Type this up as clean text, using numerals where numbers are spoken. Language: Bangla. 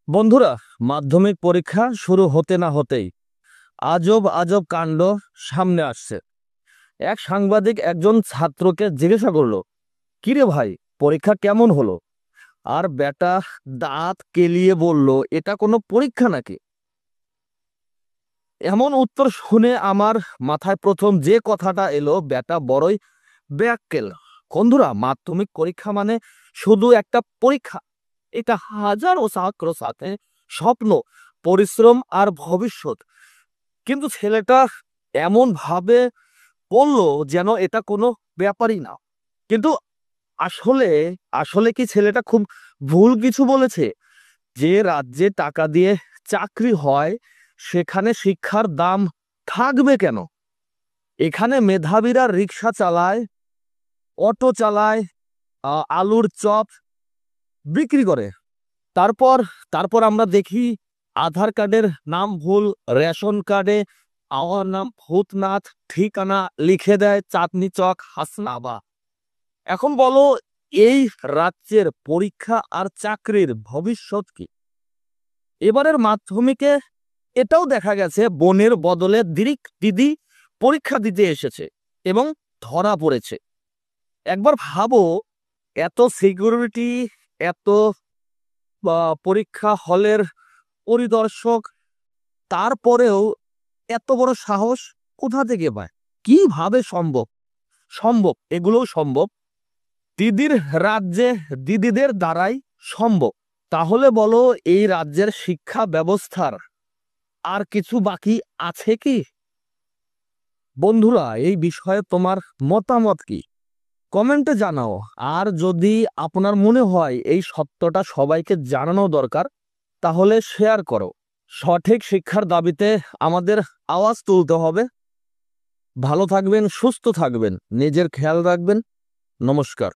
বন্ধুরা, মাধ্যমিক পরীক্ষা শুরু হতে না হতেই আজব আজব কাণ্ড সামনে আসছে। এক সাংবাদিক একজন ছাত্রকে জিজ্ঞাসা করলো, কিরে ভাই, পরীক্ষা কেমন হলো? আর বেটা দাঁত কেলিয়ে বলল, এটা কোনো পরীক্ষা নাকি? এমন উত্তর শুনে আমার মাথায় প্রথম যে কথাটা এলো, বেটা বড়ই ব্যাককেল। বন্ধুরা, মাধ্যমিক পরীক্ষা মানে শুধু একটা পরীক্ষা? এটা হাজারো ছাত্র সাথে স্বপ্ন, পরিশ্রম আর ভবিষ্যৎ। কিন্তু ছেলেটা এমন ভাবে বললো যেন এটা কোনো ব্যাপারই না। কিন্তু আসলে আসলে কি ছেলেটা খুব ভুল কিছু বলেছে? যে রাজ্যে টাকা দিয়ে চাকরি হয়, সেখানে শিক্ষার দাম থাকবে কেন? এখানে মেধাবীরা রিক্সা চালায়, অটো চালায়, আলুর চপ বিক্রি করে। তারপর তারপর আমরা দেখি আধার কার্ডের নাম ভুল, রেশন কার্ডে আমার নাম ভূতনাথ, ঠিকানা লিখে দেয় চাঁদনি চক হাসনাবা। এখন বলো, এই রাজ্যের পরীক্ষা আর চাকরির ভবিষ্যৎ কি? এবারের মাধ্যমিকে এটাও দেখা গেছে, বোনের বদলে দিদি পরীক্ষা দিতে এসেছে এবং ধরা পড়েছে। একবার ভাবো, এত সিকিউরিটি, এত পরীক্ষা হলের পরিদর্শক, তারপরেও এত বড় সাহস কোথা থেকে পায়? কিভাবে সম্ভব? সম্ভব, এগুলোও সম্ভব। দিদির রাজ্যে দিদিদের দ্বারাই সম্ভব। তাহলে বলো, এই রাজ্যের শিক্ষা ব্যবস্থার আর কিছু বাকি আছে কি? বন্ধুরা, এই বিষয়ে তোমার মতামত কি? কমেন্টে জানাও। আর যদি আপনার মনে হয় এই সত্যটা সবাইকে জানানো দরকার, তাহলে শেয়ার করো। সঠিক শিক্ষার দাবিতে আমাদের আওয়াজ তুলতে হবে। ভালো থাকবেন, সুস্থ থাকবেন, নিজের খেয়াল রাখবেন। নমস্কার।